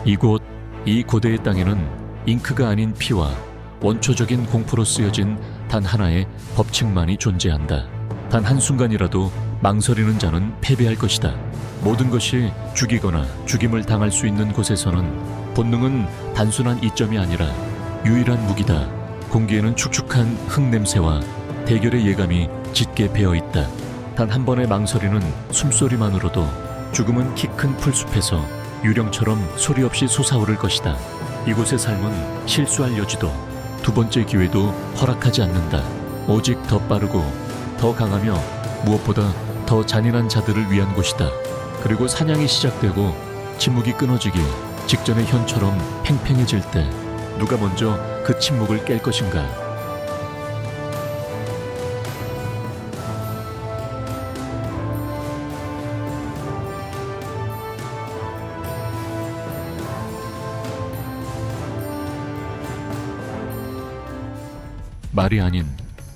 이곳, 이 고대의 땅에는 잉크가 아닌 피와 원초적인 공포로 쓰여진 단 하나의 법칙만이 존재한다. 단 한순간이라도 망설이는 자는 패배할 것이다. 모든 것이 죽이거나 죽임을 당할 수 있는 곳에서는 본능은 단순한 이점이 아니라 유일한 무기다. 공기에는 축축한 흙냄새와 대결의 예감이 짙게 배어있다. 단 한 번의 망설이는 숨소리만으로도 죽음은 키 큰 풀숲에서 유령처럼 소리 없이 솟아오를 것이다. 이곳의 삶은 실수할 여지도 두 번째 기회도 허락하지 않는다. 오직 더 빠르고 더 강하며 무엇보다 더 잔인한 자들을 위한 곳이다. 그리고 사냥이 시작되고 침묵이 끊어지기 직전의 현처럼 팽팽해질 때 누가 먼저 그 침묵을 깰 것인가? 말이 아닌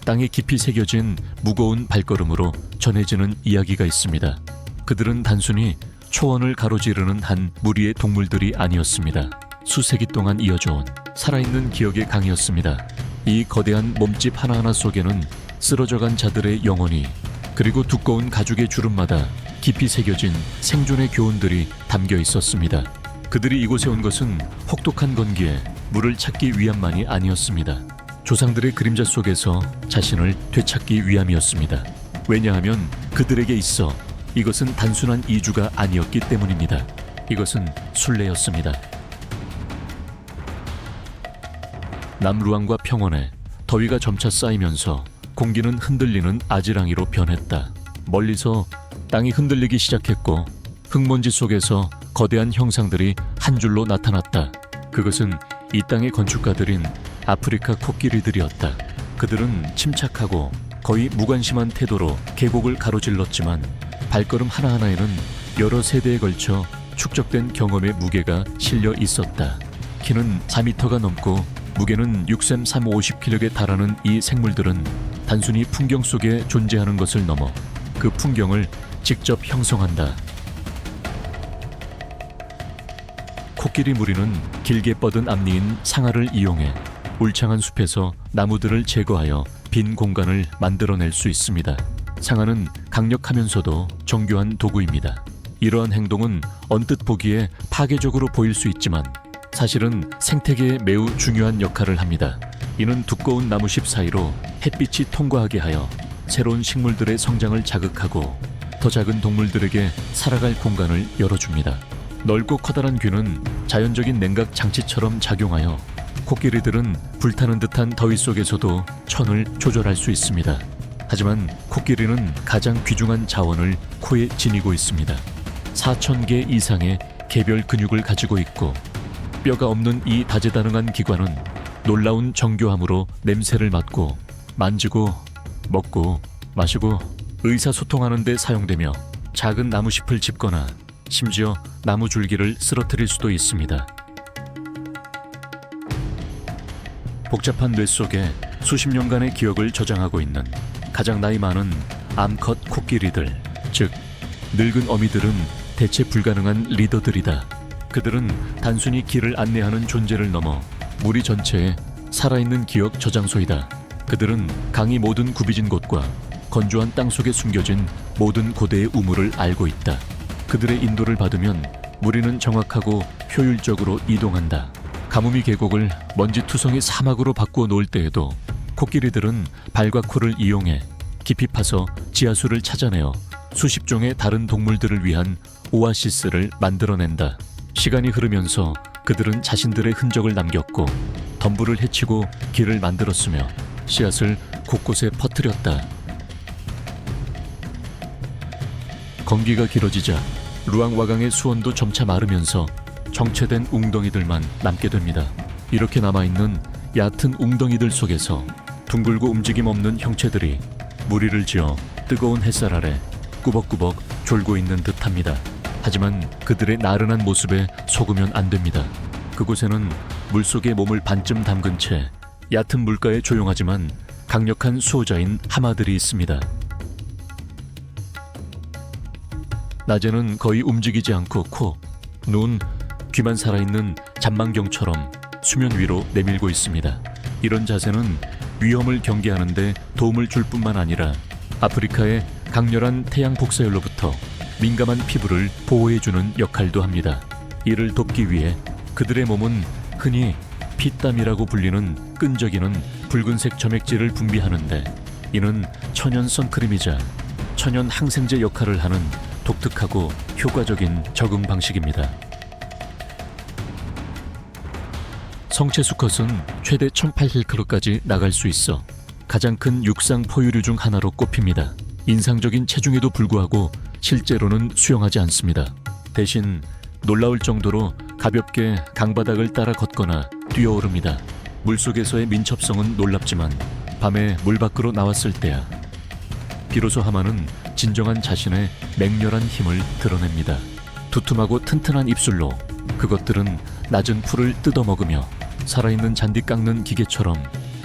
땅에 깊이 새겨진 무거운 발걸음으로 전해지는 이야기가 있습니다. 그들은 단순히 초원을 가로지르는 한 무리의 동물들이 아니었습니다. 수세기 동안 이어져온 살아있는 기억의 강이었습니다. 이 거대한 몸집 하나하나 속에는 쓰러져간 자들의 영혼이, 그리고 두꺼운 가죽의 주름마다 깊이 새겨진 생존의 교훈들이 담겨 있었습니다. 그들이 이곳에 온 것은 혹독한 건기에 물을 찾기 위함만이 아니었습니다. 조상들의 그림자 속에서 자신을 되찾기 위함이었습니다. 왜냐하면 그들에게 있어 이것은 단순한 이주가 아니었기 때문입니다. 이것은 순례였습니다. 남루앙과 평원에 더위가 점차 쌓이면서 공기는 흔들리는 아지랑이로 변했다. 멀리서 땅이 흔들리기 시작했고 흙먼지 속에서 거대한 형상들이 한 줄로 나타났다. 그것은 이 땅의 건축가들인 아프리카 코끼리들이었다. 그들은 침착하고 거의 무관심한 태도로 계곡을 가로질렀지만 발걸음 하나하나에는 여러 세대에 걸쳐 축적된 경험의 무게가 실려 있었다. 키는 4m가 넘고 무게는 6셈 350kg에 달하는 이 생물들은 단순히 풍경 속에 존재하는 것을 넘어 그 풍경을 직접 형성한다. 코끼리 무리는 길게 뻗은 앞니인 상아를 이용해 울창한 숲에서 나무들을 제거하여 빈 공간을 만들어낼 수 있습니다. 상아는 강력하면서도 정교한 도구입니다. 이러한 행동은 언뜻 보기에 파괴적으로 보일 수 있지만 사실은 생태계에 매우 중요한 역할을 합니다. 이는 두꺼운 나무십 사이로 햇빛이 통과하게 하여 새로운 식물들의 성장을 자극하고 더 작은 동물들에게 살아갈 공간을 열어줍니다. 넓고 커다란 귀는 자연적인 냉각 장치처럼 작용하여 코끼리들은 불타는 듯한 더위 속에서도 천을 조절할 수 있습니다. 하지만 코끼리는 가장 귀중한 자원을 코에 지니고 있습니다. 4,000개 이상의 개별 근육을 가지고 있고 뼈가 없는 이 다재다능한 기관은 놀라운 정교함으로 냄새를 맡고 만지고 먹고 마시고 의사소통하는 데 사용되며 작은 나무잎을 짚거나 심지어 나무 줄기를 쓰러뜨릴 수도 있습니다. 복잡한 뇌 속에 수십 년간의 기억을 저장하고 있는 가장 나이 많은 암컷 코끼리들, 즉 늙은 어미들은 대체 불가능한 리더들이다. 그들은 단순히 길을 안내하는 존재를 넘어 무리 전체의 살아있는 기억 저장소이다. 그들은 강이 모든 굽이진 곳과 건조한 땅 속에 숨겨진 모든 고대의 우물을 알고 있다. 그들의 인도를 받으면 무리는 정확하고 효율적으로 이동한다. 가뭄이 계곡을 먼지투성이 사막으로 바꾸어 놓을 때에도 코끼리들은 발과 코를 이용해 깊이 파서 지하수를 찾아내어 수십 종의 다른 동물들을 위한 오아시스를 만들어낸다. 시간이 흐르면서 그들은 자신들의 흔적을 남겼고 덤불을 헤치고 길을 만들었으며 씨앗을 곳곳에 퍼뜨렸다. 건기가 길어지자 루앙와강의 수온도 점차 마르면서 정체된 웅덩이들만 남게 됩니다. 이렇게 남아있는 얕은 웅덩이들 속에서 둥글고 움직임 없는 형체들이 무리를 지어 뜨거운 햇살 아래 꾸벅꾸벅 졸고 있는 듯합니다. 하지만 그들의 나른한 모습에 속으면 안 됩니다. 그곳에는 물속에 몸을 반쯤 담근 채 얕은 물가에 조용하지만 강력한 수호자인 하마들이 있습니다. 낮에는 거의 움직이지 않고 코, 눈, 귀만 살아있는 잔망경처럼 수면 위로 내밀고 있습니다. 이런 자세는 위험을 경계하는데 도움을 줄 뿐만 아니라 아프리카의 강렬한 태양 복사열로부터 민감한 피부를 보호해주는 역할도 합니다. 이를 돕기 위해 그들의 몸은 흔히 피땀이라고 불리는 끈적이는 붉은색 점액질을 분비하는데, 이는 천연 선크림이자 천연 항생제 역할을 하는 독특하고 효과적인 적응 방식입니다. 성체 수컷은 최대 1800kg까지 나갈 수 있어 가장 큰 육상 포유류 중 하나로 꼽힙니다. 인상적인 체중에도 불구하고 실제로는 수영하지 않습니다. 대신 놀라울 정도로 가볍게 강바닥을 따라 걷거나 뛰어오릅니다. 물속에서의 민첩성은 놀랍지만 밤에 물 밖으로 나왔을 때야 비로소 하마는 진정한 자신의 맹렬한 힘을 드러냅니다. 두툼하고 튼튼한 입술로 그것들은 낮은 풀을 뜯어먹으며 살아있는 잔디 깎는 기계처럼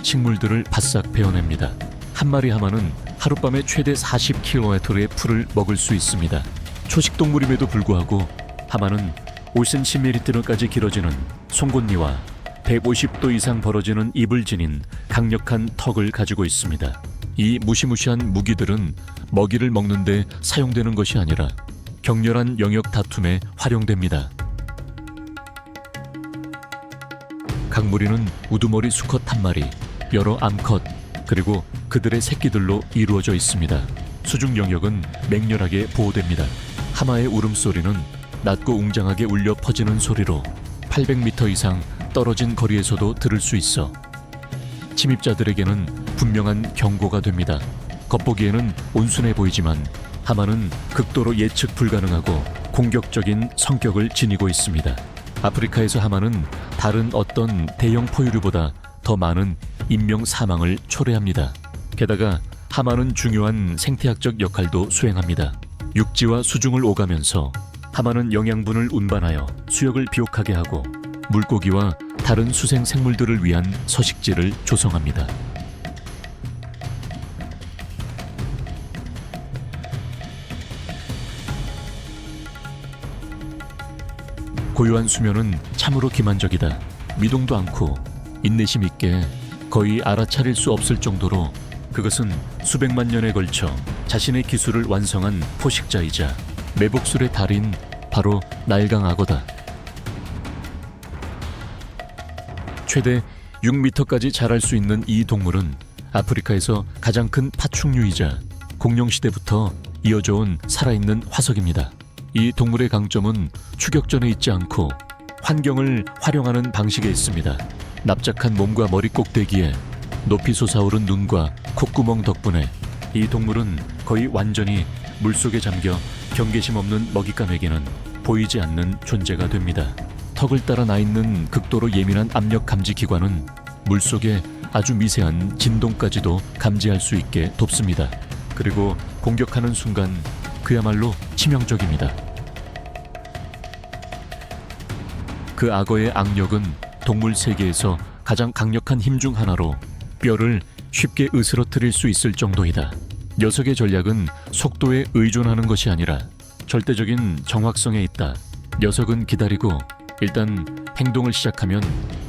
식물들을 바싹 베어냅니다. 한 마리 하마는 하룻밤에 최대 40kg의 풀을 먹을 수 있습니다. 초식동물임에도 불구하고 하마는 5cm까지 길어지는 송곳니와 150도 이상 벌어지는 입을 지닌 강력한 턱을 가지고 있습니다. 이 무시무시한 무기들은 먹이를 먹는데 사용되는 것이 아니라 격렬한 영역 다툼에 활용됩니다. 각 무리는 우두머리 수컷 한 마리, 여러 암컷, 그리고 그들의 새끼들로 이루어져 있습니다. 수중 영역은 맹렬하게 보호됩니다. 하마의 울음소리는 낮고 웅장하게 울려 퍼지는 소리로 800m 이상 떨어진 거리에서도 들을 수 있어 침입자들에게는 분명한 경고가 됩니다. 겉보기에는 온순해 보이지만 하마는 극도로 예측 불가능하고 공격적인 성격을 지니고 있습니다. 아프리카에서 하마는 다른 어떤 대형 포유류보다 더 많은 인명 사망을 초래합니다. 게다가 하마는 중요한 생태학적 역할도 수행합니다. 육지와 수중을 오가면서 하마는 영양분을 운반하여 수역을 비옥하게 하고 물고기와 다른 수생 생물들을 위한 서식지를 조성합니다. 고요한 수면은 참으로 기만적이다. 미동도 않고 인내심 있게 거의 알아차릴 수 없을 정도로 그것은 수백만 년에 걸쳐 자신의 기술을 완성한 포식자이자 매복술의 달인 바로 나일강 악어다. 최대 6m까지 자랄 수 있는 이 동물은 아프리카에서 가장 큰 파충류이자 공룡시대부터 이어져 온 살아있는 화석입니다. 이 동물의 강점은 추격전에 있지 않고 환경을 활용하는 방식에 있습니다. 납작한 몸과 머리 꼭대기에 높이 솟아오른 눈과 콧구멍 덕분에 이 동물은 거의 완전히 물속에 잠겨 경계심 없는 먹잇감에게는 보이지 않는 존재가 됩니다. 턱을 따라 나 있는 극도로 예민한 압력 감지 기관은 물속의 아주 미세한 진동까지도 감지할 수 있게 돕습니다. 그리고 공격하는 순간 그야말로 치명적입니다. 그 악어의 악력은 동물 세계에서 가장 강력한 힘 중 하나로 뼈를 쉽게 으스러뜨릴 수 있을 정도이다. 녀석의 전략은 속도에 의존하는 것이 아니라 절대적인 정확성에 있다. 녀석은 기다리고 일단 행동을 시작하면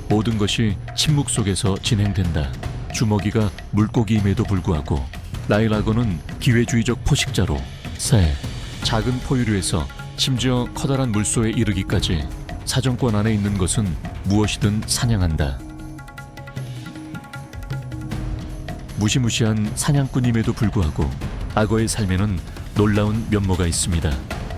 모든 것이 침묵 속에서 진행된다. 주먹이가 물고기임에도 불구하고 나일 악어는 기회주의적 포식자로 새, 작은 포유류에서 심지어 커다란 물소에 이르기까지 사정권 안에 있는 것은 무엇이든 사냥한다. 무시무시한 사냥꾼임에도 불구하고 악어의 삶에는 놀라운 면모가 있습니다.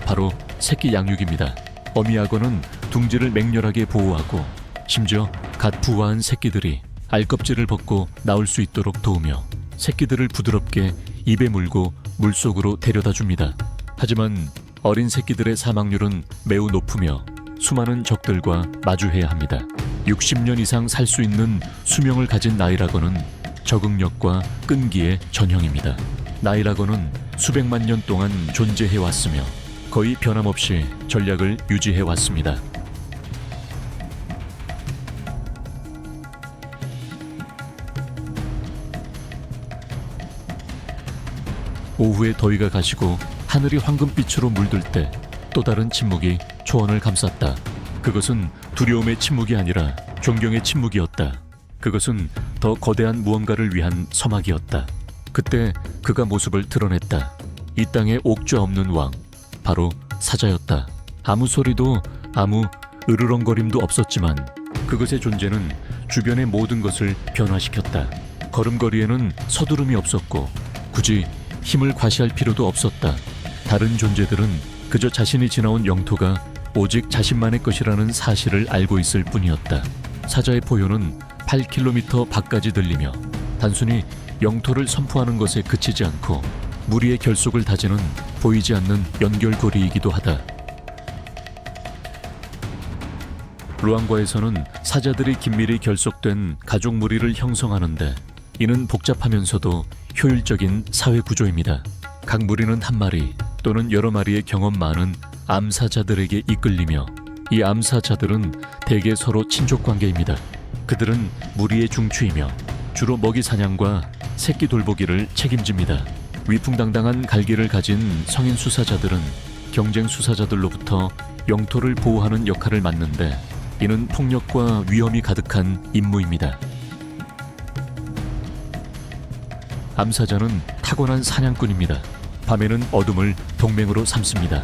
바로 새끼 양육입니다. 어미 악어는 둥지를 맹렬하게 보호하고 심지어 갓 부화한 새끼들이 알껍질을 벗고 나올 수 있도록 도우며 새끼들을 부드럽게 입에 물고 물속으로 데려다 줍니다. 하지만 어린 새끼들의 사망률은 매우 높으며 수많은 적들과 마주해야 합니다. 60년 이상 살 수 있는 수명을 가진 나일 악어는 적응력과 끈기의 전형입니다. 나일 악어는 수백만 년 동안 존재해왔으며 거의 변함없이 전략을 유지해왔습니다. 오후에 더위가 가시고 하늘이 황금빛으로 물들 때 또 다른 침묵이 초원을 감쌌다. 그것은 두려움의 침묵이 아니라 존경의 침묵이었다. 그것은 더 거대한 무언가를 위한 서막이었다. 그때 그가 모습을 드러냈다. 이 땅에 옥좌 없는 왕, 바로 사자였다. 아무 소리도 아무 으르렁거림도 없었지만 그것의 존재는 주변의 모든 것을 변화시켰다. 걸음걸이에는 서두름이 없었고 굳이 힘을 과시할 필요도 없었다. 다른 존재들은 그저 자신이 지나온 영토가 오직 자신만의 것이라는 사실을 알고 있을 뿐이었다. 사자의 포효는 8km 밖까지 들리며 단순히 영토를 선포하는 것에 그치지 않고 무리의 결속을 다지는 보이지 않는 연결고리이기도 하다. 루앙과에서는 사자들이 긴밀히 결속된 가족 무리를 형성하는데 이는 복잡하면서도 효율적인 사회 구조입니다. 각 무리는 한 마리 또는 여러 마리의 경험 많은 암사자들에게 이끌리며 이 암사자들은 대개 서로 친족 관계입니다. 그들은 무리의 중추이며 주로 먹이 사냥과 새끼 돌보기를 책임집니다. 위풍당당한 갈기를 가진 성인 수사자들은 경쟁 수사자들로부터 영토를 보호하는 역할을 맡는데 이는 폭력과 위험이 가득한 임무입니다. 암사자는 타고난 사냥꾼입니다. 밤에는 어둠을 동맹으로 삼습니다.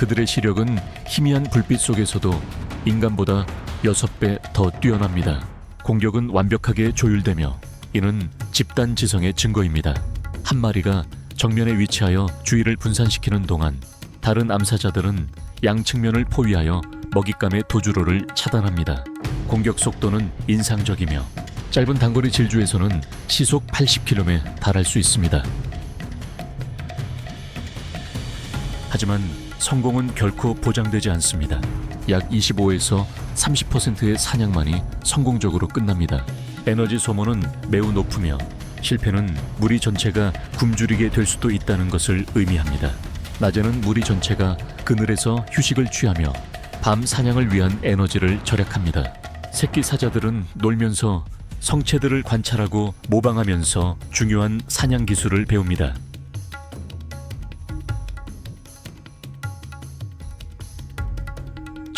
그들의 시력은 희미한 불빛 속에서도 인간보다 6배 더 뛰어납니다. 공격은 완벽하게 조율되며 이는 집단 지성의 증거입니다. 한 마리가 정면에 위치하여 주의를 분산시키는 동안 다른 암사자들은 양측면을 포위하여 먹잇감의 도주로를 차단합니다. 공격 속도는 인상적이며 짧은 단거리 질주에서는 시속 80km에 달할 수 있습니다. 하지만 성공은 결코 보장되지 않습니다. 약 25에서 30%의 사냥만이 성공적으로 끝납니다. 에너지 소모는 매우 높으며 실패는 무리 전체가 굶주리게 될 수도 있다는 것을 의미합니다. 낮에는 무리 전체가 그늘에서 휴식을 취하며 밤 사냥을 위한 에너지를 절약합니다. 새끼 사자들은 놀면서 성체들을 관찰하고 모방하면서 중요한 사냥 기술을 배웁니다.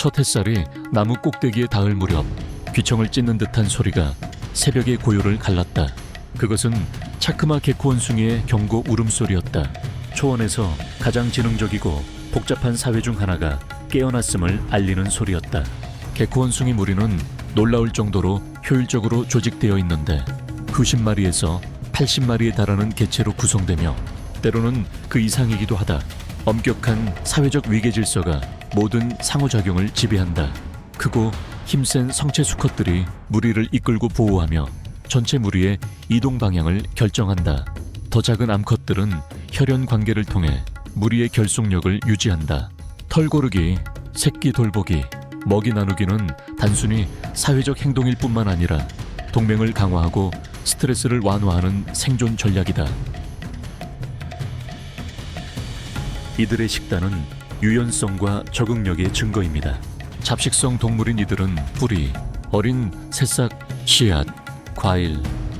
첫 햇살이 나무 꼭대기에 닿을 무렵 귀청을 찢는 듯한 소리가 새벽의 고요를 갈랐다. 그것은 차크마 개코 원숭이의 경고 울음소리였다. 초원에서 가장 지능적이고 복잡한 사회 중 하나가 깨어났음을 알리는 소리였다. 개코 원숭이 무리는 놀라울 정도로 효율적으로 조직되어 있는데 90마리에서 80마리에 달하는 개체로 구성되며 때로는 그 이상이기도 하다. 엄격한 사회적 위계 질서가 모든 상호작용을 지배한다. 크고 힘센 성체 수컷들이 무리를 이끌고 보호하며 전체 무리의 이동 방향을 결정한다. 더 작은 암컷들은 혈연 관계를 통해 무리의 결속력을 유지한다. 털 고르기, 새끼 돌보기, 먹이 나누기는 단순히 사회적 행동일 뿐만 아니라 동맹을 강화하고 스트레스를 완화하는 생존 전략이다. 이들의 식단은 유연성과 적응력의 증거입니다. 잡식성 동물인 이들은 뿌리, 어린 새싹, 씨앗, 과일,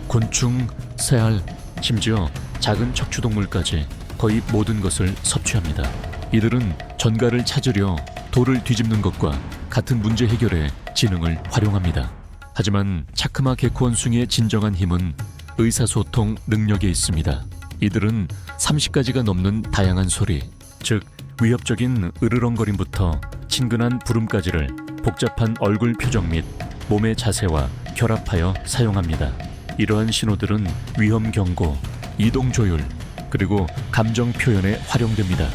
곤충, 새알, 심지어 작은 척추동물까지 거의 모든 것을 섭취합니다. 이들은 전가를 찾으려 돌을 뒤집는 것과 같은 문제 해결에 지능을 활용합니다. 하지만 차크마 개코 원숭이의 진정한 힘은 의사소통 능력에 있습니다. 이들은 30가지가 넘는 다양한 소리, 즉 위협적인 으르렁거림부터 친근한 부름까지를 복잡한 얼굴 표정 및 몸의 자세와 결합하여 사용합니다. 이러한 신호들은 위험 경고, 이동 조율, 그리고 감정 표현에 활용됩니다.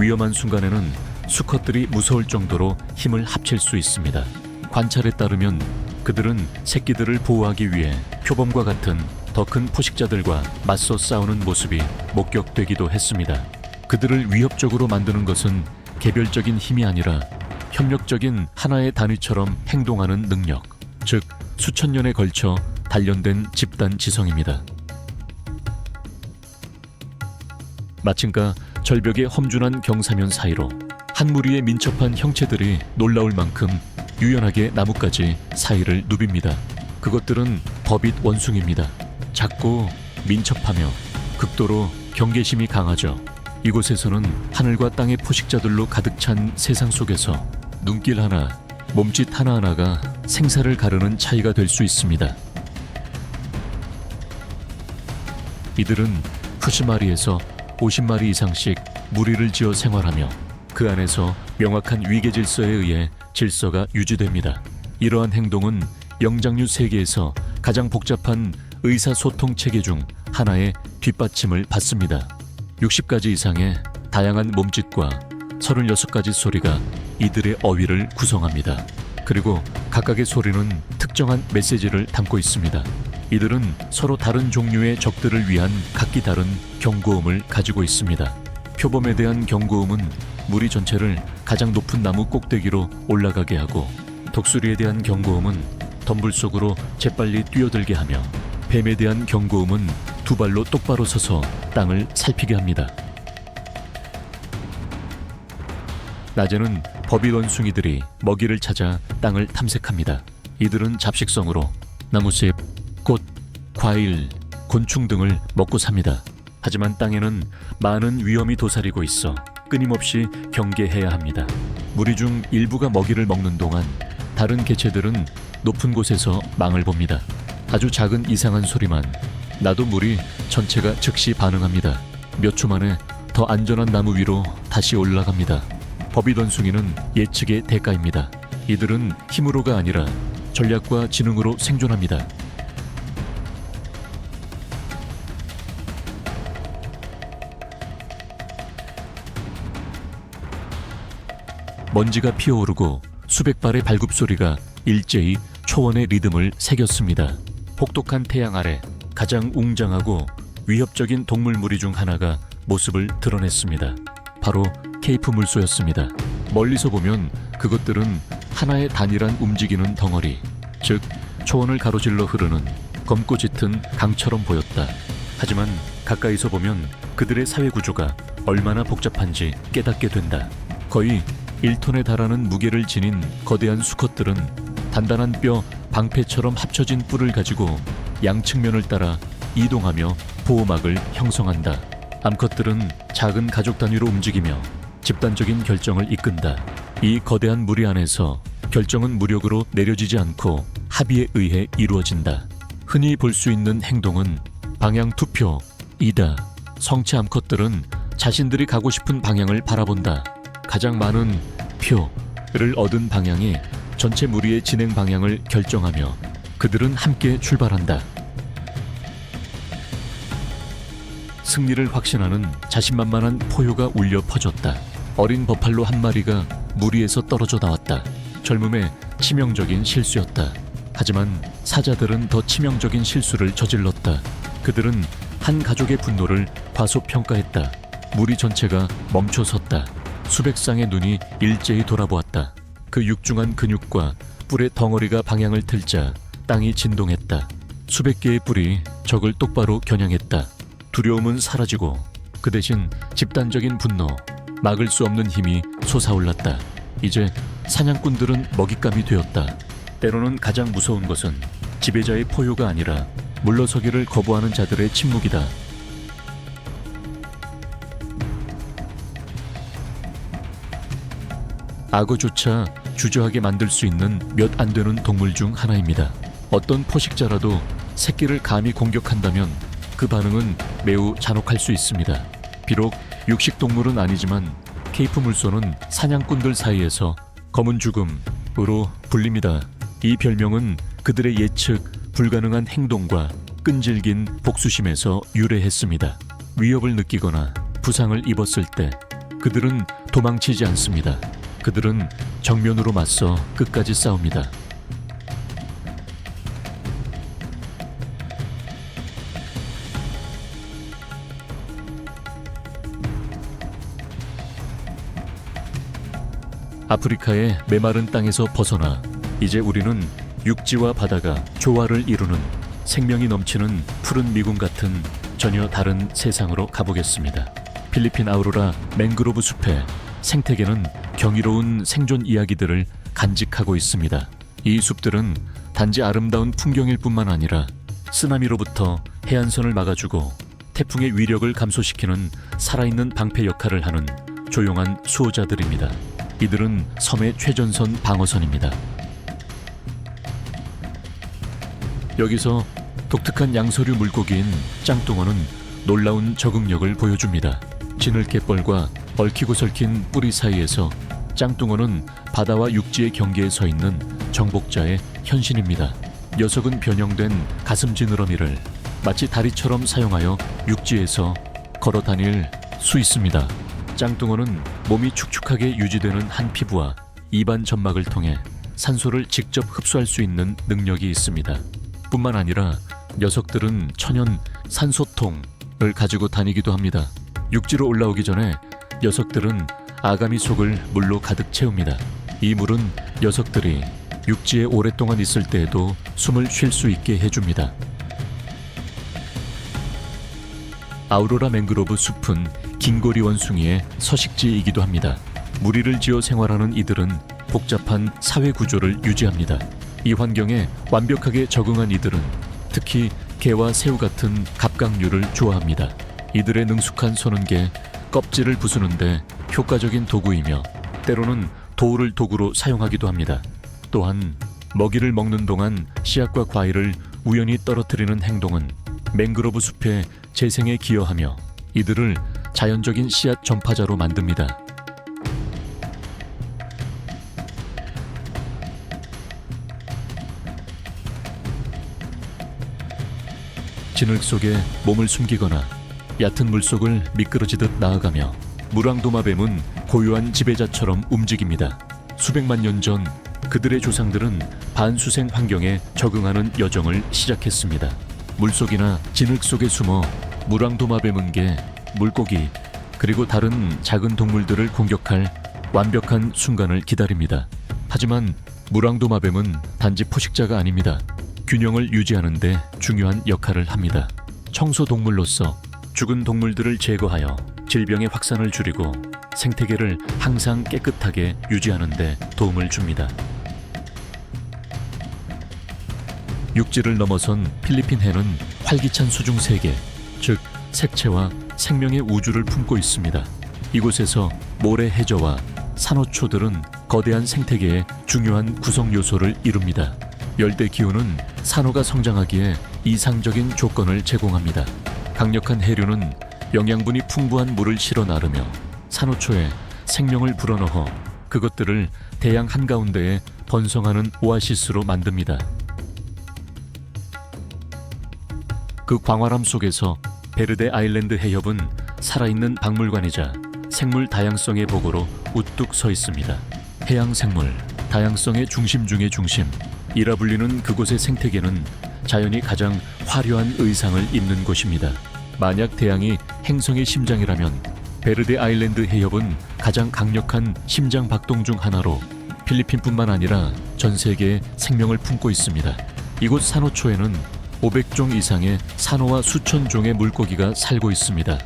위험한 순간에는 수컷들이 무서울 정도로 힘을 합칠 수 있습니다. 관찰에 따르면 그들은 새끼들을 보호하기 위해 표범과 같은 더 큰 포식자들과 맞서 싸우는 모습이 목격되기도 했습니다. 그들을 위협적으로 만드는 것은 개별적인 힘이 아니라 협력적인 하나의 단위처럼 행동하는 능력, 즉 수천 년에 걸쳐 단련된 집단 지성입니다. 마침과 절벽의 험준한 경사면 사이로 한 무리의 민첩한 형체들이 놀라울 만큼 유연하게 나뭇가지 사이를 누빕니다. 그것들은 버빗 원숭이입니다. 작고 민첩하며 극도로 경계심이 강하죠. 이곳에서는 하늘과 땅의 포식자들로 가득 찬 세상 속에서 눈길 하나, 몸짓 하나하나가 생사를 가르는 차이가 될 수 있습니다. 이들은 푸시마리에서 50마리 이상씩 무리를 지어 생활하며 그 안에서 명확한 위계 질서에 의해 질서가 유지됩니다. 이러한 행동은 영장류 세계에서 가장 복잡한 의사소통 체계 중 하나의 뒷받침을 받습니다. 60가지 이상의 다양한 몸짓과 36가지 소리가 이들의 어휘를 구성합니다. 그리고 각각의 소리는 특정한 메시지를 담고 있습니다. 이들은 서로 다른 종류의 적들을 위한 각기 다른 경고음을 가지고 있습니다. 표범에 대한 경고음은 무리 전체를 가장 높은 나무 꼭대기로 올라가게 하고, 독수리에 대한 경고음은 덤불 속으로 재빨리 뛰어들게 하며, 뱀에 대한 경고음은 두 발로 똑바로 서서 땅을 살피게 합니다. 낮에는 버빗 원숭이들이 먹이를 찾아 땅을 탐색합니다. 이들은 잡식성으로 나무숲, 꽃, 과일, 곤충 등을 먹고 삽니다. 하지만 땅에는 많은 위험이 도사리고 있어 끊임없이 경계해야 합니다. 무리 중 일부가 먹이를 먹는 동안 다른 개체들은 높은 곳에서 망을 봅니다. 아주 작은 이상한 소리만 나도 무리 전체가 즉시 반응합니다. 몇 초 만에 더 안전한 나무 위로 다시 올라갑니다. 버빗 원숭이는 예측의 대가입니다. 이들은 힘으로가 아니라 전략과 지능으로 생존합니다. 먼지가 피어오르고 수백 발의 발굽소리가 일제히 초원의 리듬을 새겼습니다. 혹독한 태양 아래 가장 웅장하고 위협적인 동물 무리 중 하나가 모습을 드러냈습니다. 바로 케이프 물소였습니다. 멀리서 보면 그것들은 하나의 단일한 움직이는 덩어리, 즉 초원을 가로질러 흐르는 검고 짙은 강처럼 보였다. 하지만 가까이서 보면 그들의 사회 구조가 얼마나 복잡한지 깨닫게 된다. 거의 1톤에 달하는 무게를 지닌 거대한 수컷들은 단단한 뼈 방패처럼 합쳐진 뿔을 가지고 양측면을 따라 이동하며 보호막을 형성한다. 암컷들은 작은 가족 단위로 움직이며 집단적인 결정을 이끈다. 이 거대한 무리 안에서 결정은 무력으로 내려지지 않고 합의에 의해 이루어진다. 흔히 볼 수 있는 행동은 방향 투표이다. 성체 암컷들은 자신들이 가고 싶은 방향을 바라본다. 가장 많은 표를 얻은 방향이 전체 무리의 진행 방향을 결정하며 그들은 함께 출발한다. 승리를 확신하는 자신만만한 포효가 울려 퍼졌다. 어린 버팔로 한 마리가 무리에서 떨어져 나왔다. 젊음의 치명적인 실수였다. 하지만 사자들은 더 치명적인 실수를 저질렀다. 그들은 한 가족의 분노를 과소평가했다. 무리 전체가 멈춰섰다. 수백 쌍의 눈이 일제히 돌아보았다. 그 육중한 근육과 뿔의 덩어리가 방향을 틀자 땅이 진동했다. 수백 개의 뿔이 적을 똑바로 겨냥했다. 두려움은 사라지고 그 대신 집단적인 분노, 막을 수 없는 힘이 솟아올랐다. 이제 사냥꾼들은 먹잇감이 되었다. 때로는 가장 무서운 것은 지배자의 포효가 아니라 물러서기를 거부하는 자들의 침묵이다. 악어조차 주저하게 만들 수 있는 몇 안 되는 동물 중 하나입니다. 어떤 포식자라도 새끼를 감히 공격한다면 그 반응은 매우 잔혹할 수 있습니다. 비록 육식동물은 아니지만 케이프 물소는 사냥꾼들 사이에서 검은 죽음으로 불립니다. 이 별명은 그들의 예측 불가능한 행동과 끈질긴 복수심에서 유래했습니다. 위협을 느끼거나 부상을 입었을 때 그들은 도망치지 않습니다. 그들은 정면으로 맞서 끝까지 싸웁니다. 아프리카의 메마른 땅에서 벗어나 이제 우리는 육지와 바다가 조화를 이루는 생명이 넘치는 푸른 미궁 같은 전혀 다른 세상으로 가보겠습니다. 필리핀 아우로라 맹그로브 숲의 생태계는 경이로운 생존 이야기들을 간직하고 있습니다. 이 숲들은 단지 아름다운 풍경일 뿐만 아니라 쓰나미로부터 해안선을 막아주고 태풍의 위력을 감소시키는 살아있는 방패 역할을 하는 조용한 수호자들입니다. 이들은 섬의 최전선 방어선입니다. 여기서 독특한 양서류 물고기인 짱뚱어는 놀라운 적응력을 보여줍니다. 진흙갯벌과 얽히고 설킨 뿌리 사이에서 짱뚱어는 바다와 육지의 경계에 서 있는 정복자의 현신입니다. 녀석은 변형된 가슴 지느러미를 마치 다리처럼 사용하여 육지에서 걸어 다닐 수 있습니다. 짱뚱어는 몸이 축축하게 유지되는 한 피부와 입안 점막을 통해 산소를 직접 흡수할 수 있는 능력이 있습니다. 뿐만 아니라 녀석들은 천연 산소통을 가지고 다니기도 합니다. 육지로 올라오기 전에 녀석들은 아가미 속을 물로 가득 채웁니다. 이 물은 녀석들이 육지에 오랫동안 있을 때에도 숨을 쉴 수 있게 해줍니다. 아우로라 맹그로브 숲은 긴고리 원숭이의 서식지이기도 합니다. 무리를 지어 생활하는 이들은 복잡한 사회 구조를 유지합니다. 이 환경에 완벽하게 적응한 이들은 특히 개와 새우 같은 갑각류를 좋아합니다. 이들의 능숙한 손은 개, 껍질을 부수는데 효과적인 도구이며 때로는 돌을 도구로 사용하기도 합니다. 또한 먹이를 먹는 동안 씨앗과 과일을 우연히 떨어뜨리는 행동은 맹그로브 숲의 재생에 기여하며 이들을 자연적인 씨앗 전파자로 만듭니다. 진흙 속에 몸을 숨기거나 얕은 물속을 미끄러지듯 나아가며 무랑도마뱀은 고요한 지배자처럼 움직입니다. 수백만 년 전 그들의 조상들은 반수생 환경에 적응하는 여정을 시작했습니다. 물속이나 진흙 속에 숨어 무랑도마뱀은개, 물고기, 그리고 다른 작은 동물들을 공격할 완벽한 순간을 기다립니다. 하지만 무랑도마뱀은 단지 포식자가 아닙니다. 균형을 유지하는 데 중요한 역할을 합니다. 청소동물로서 죽은 동물들을 제거하여 질병의 확산을 줄이고 생태계를 항상 깨끗하게 유지하는 데 도움을 줍니다. 육지를 넘어선 필리핀 해는 활기찬 수중 세계, 즉 색채와 생명의 우주를 품고 있습니다. 이곳에서 모래 해저와 산호초들은 거대한 생태계의 중요한 구성 요소를 이룹니다. 열대 기후는 산호가 성장하기에 이상적인 조건을 제공합니다. 강력한 해류는 영양분이 풍부한 물을 실어 나르며 산호초에 생명을 불어넣어 그것들을 대양 한가운데에 번성하는 오아시스로 만듭니다. 그 광활함 속에서 베르데 아일랜드 해협은 살아있는 박물관이자 생물 다양성의 보고로 우뚝 서 있습니다. 해양 생물 다양성의 중심 중의 중심이라 불리는 그곳의 생태계는 자연이 가장 화려한 의상을 입는 곳입니다. 만약 대양이 행성의 심장이라면 베르데 아일랜드 해협은 가장 강력한 심장 박동 중 하나로 필리핀뿐만 아니라 전 세계에 생명을 품고 있습니다. 이곳 산호초에는 500종 이상의 산호와 수천 종의 물고기가 살고 있습니다.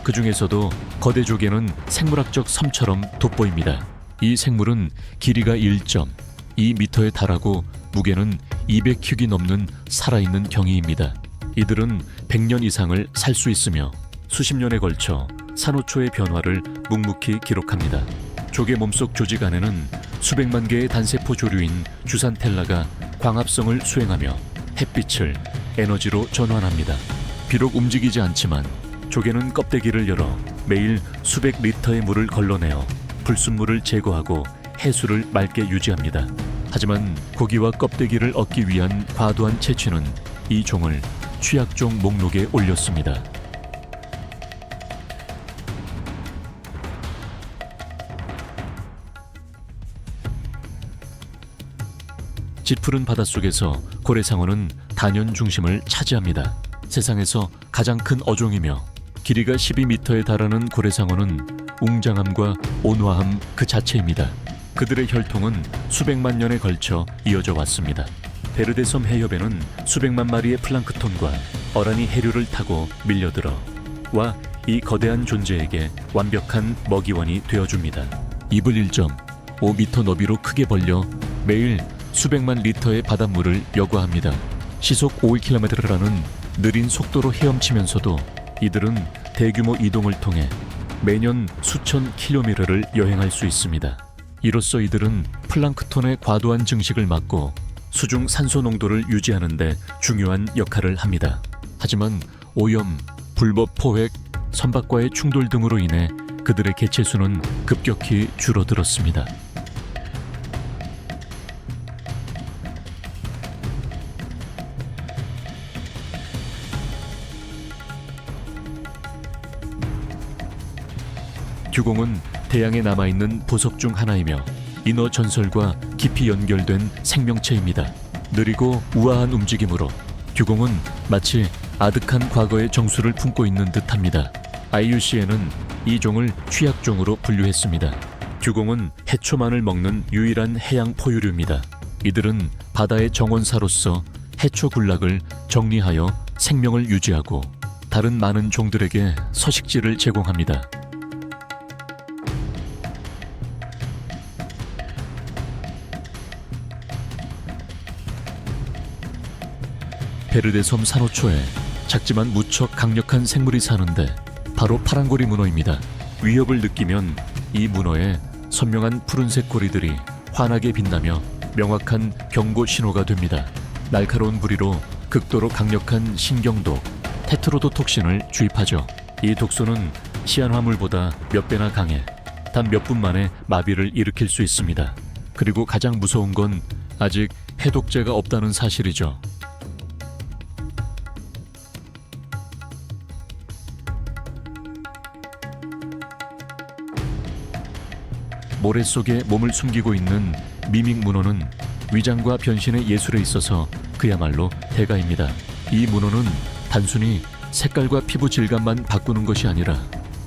그 중에서도 거대 조개는 생물학적 섬처럼 돋보입니다. 이 생물은 길이가 1.2m에 달하고 무게는 200큐기 넘는 살아있는 경이입니다. 이들은 100년 이상을 살 수 있으며 수십 년에 걸쳐 산호초의 변화를 묵묵히 기록합니다. 조개 몸속 조직 안에는 수백만 개의 단세포 조류인 주산텔라가 광합성을 수행하며 햇빛을 에너지로 전환합니다. 비록 움직이지 않지만 조개는 껍데기를 열어 매일 수백 리터의 물을 걸러내어 불순물을 제거하고 해수를 맑게 유지합니다. 하지만 고기와 껍데기를 얻기 위한 과도한 채취는 이 종을 취약종 목록에 올렸습니다. 짙푸른 바닷속에서 고래상어는 단연 중심을 차지합니다. 세상에서 가장 큰 어종이며 길이가 12m에 달하는 고래상어는 웅장함과 온화함 그 자체입니다. 그들의 혈통은 수백만 년에 걸쳐 이어져 왔습니다. 베르데섬 해협에는 수백만 마리의 플랑크톤과 어란이 해류를 타고 밀려들어 와 이 거대한 존재에게 완벽한 먹이원이 되어줍니다. 입을 1.5m 너비로 크게 벌려 매일 수백만 리터의 바닷물을 여과합니다. 시속 5km라는 느린 속도로 헤엄치면서도 이들은 대규모 이동을 통해 매년 수천 킬로미터를 여행할 수 있습니다. 이로써 이들은 플랑크톤의 과도한 증식을 막고 수중 산소 농도를 유지하는 데 중요한 역할을 합니다. 하지만 오염, 불법 포획, 선박과의 충돌 등으로 인해 그들의 개체수는 급격히 줄어들었습니다. 듀공은 대양에 남아있는 보석 중 하나이며 인어 전설과 깊이 연결된 생명체입니다. 느리고 우아한 움직임으로 듀공은 마치 아득한 과거의 정수를 품고 있는 듯합니다. IUCN은 이 종을 취약종으로 분류했습니다. 듀공은 해초만을 먹는 유일한 해양 포유류입니다. 이들은 바다의 정원사로서 해초 군락을 정리하여 생명을 유지하고 다른 많은 종들에게 서식지를 제공합니다. 베르데 섬 산호초에 작지만 무척 강력한 생물이 사는데 바로 파란고리 문어입니다. 위협을 느끼면 이 문어의 선명한 푸른색 고리들이 환하게 빛나며 명확한 경고 신호가 됩니다. 날카로운 부리로 극도로 강력한 신경독 테트로도톡신을 주입하죠. 이 독소는 시안화물보다 몇 배나 강해 단 몇 분 만에 마비를 일으킬 수 있습니다. 그리고 가장 무서운 건 아직 해독제가 없다는 사실이죠. 모래 속에 몸을 숨기고 있는 미믹 문어는 위장과 변신의 예술에 있어서 그야말로 대가입니다. 이 문어는 단순히 색깔과 피부 질감만 바꾸는 것이 아니라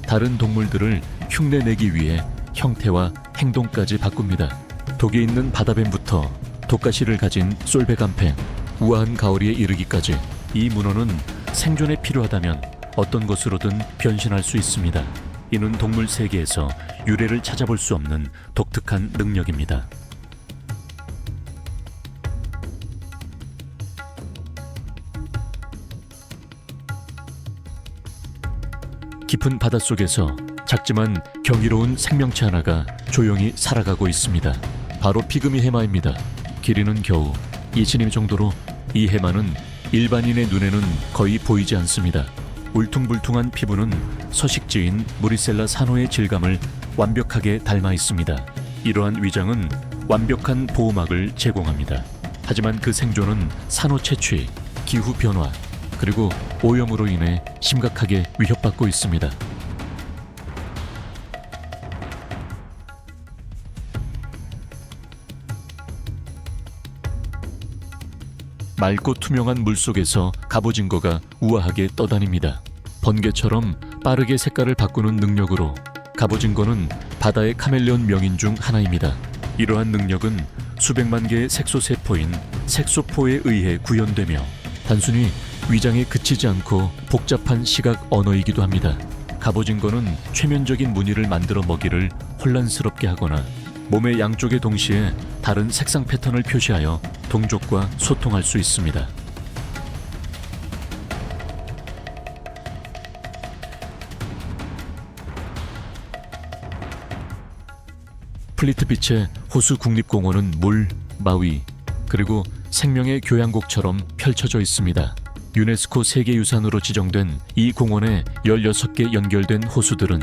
다른 동물들을 흉내내기 위해 형태와 행동까지 바꿉니다. 독이 있는 바다뱀부터 독가시를 가진 솔베간팽, 우아한 가오리에 이르기까지 이 문어는 생존에 필요하다면 어떤 것으로든 변신할 수 있습니다. 이는 동물 세계에서 유래를 찾아볼 수 없는 독특한 능력입니다. 깊은 바닷속에서 작지만 경이로운 생명체 하나가 조용히 살아가고 있습니다. 바로 피그미 해마입니다. 길이는 겨우 2cm 정도로 이 해마는 일반인의 눈에는 거의 보이지 않습니다. 울퉁불퉁한 피부는 서식지인 무리셀라 산호의 질감을 완벽하게 닮아 있습니다. 이러한 위장은 완벽한 보호막을 제공합니다. 하지만 그 생존은 산호 채취, 기후 변화, 그리고 오염으로 인해 심각하게 위협받고 있습니다. 맑고 투명한 물속에서 갑오징거가 우아하게 떠다닙니다. 번개처럼 빠르게 색깔을 바꾸는 능력으로 갑오징거는 바다의 카멜레온 명인 중 하나입니다. 이러한 능력은 수백만 개의 색소세포인 색소포에 의해 구현되며 단순히 위장에 그치지 않고 복잡한 시각 언어이기도 합니다. 갑오징거는 최면적인 무늬를 만들어 먹이를 혼란스럽게 하거나 몸의 양쪽에 동시에 다른 색상 패턴을 표시하여 동족과 소통할 수 있습니다. 플리트비체 호수 국립공원은 물, 바위, 그리고 생명의 교향곡처럼 펼쳐져 있습니다. 유네스코 세계유산으로 지정된 이 공원에 16개 연결된 호수들은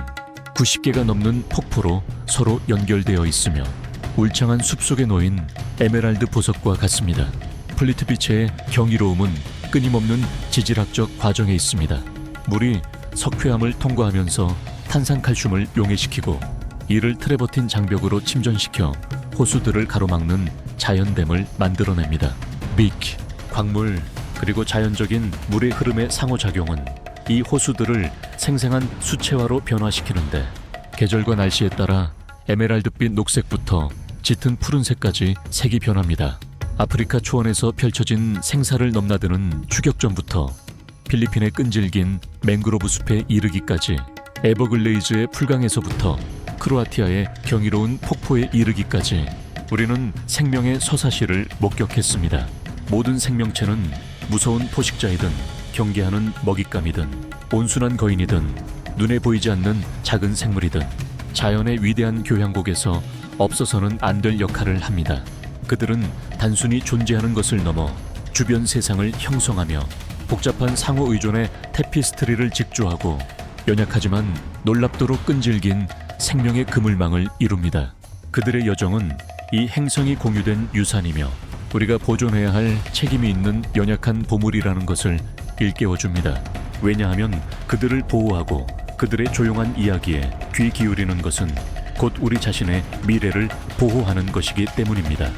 90개가 넘는 폭포로 서로 연결되어 있으며 울창한 숲속에 놓인 에메랄드 보석과 같습니다. 플리트비체의 경이로움은 끊임없는 지질학적 과정에 있습니다. 물이 석회암을 통과하면서 탄산칼슘을 용해시키고 이를 틀에 버틴 장벽으로 침전시켜 호수들을 가로막는 자연댐을 만들어냅니다. 빅, 광물, 그리고 자연적인 물의 흐름의 상호작용은 이 호수들을 생생한 수채화로 변화시키는데 계절과 날씨에 따라 에메랄드빛 녹색부터 짙은 푸른색까지 색이 변합니다. 아프리카 초원에서 펼쳐진 생사를 넘나드는 추격전부터 필리핀의 끈질긴 맹그로브 숲에 이르기까지 에버글레이즈의 풀강에서부터 크로아티아의 경이로운 폭포에 이르기까지 우리는 생명의 서사시를 목격했습니다. 모든 생명체는 무서운 포식자이든 경계하는 먹잇감이든 온순한 거인이든 눈에 보이지 않는 작은 생물이든 자연의 위대한 교향곡에서 없어서는 안 될 역할을 합니다. 그들은 단순히 존재하는 것을 넘어 주변 세상을 형성하며 복잡한 상호 의존의 테피스트리를 직조하고 연약하지만 놀랍도록 끈질긴 생명의 그물망을 이룹니다. 그들의 여정은 이 행성이 공유된 유산이며 우리가 보존해야 할 책임이 있는 연약한 보물이라는 것을 일깨워줍니다. 왜냐하면 그들을 보호하고 그들의 조용한 이야기에 귀 기울이는 것은 곧 우리 자신의 미래를 보호하는 것이기 때문입니다.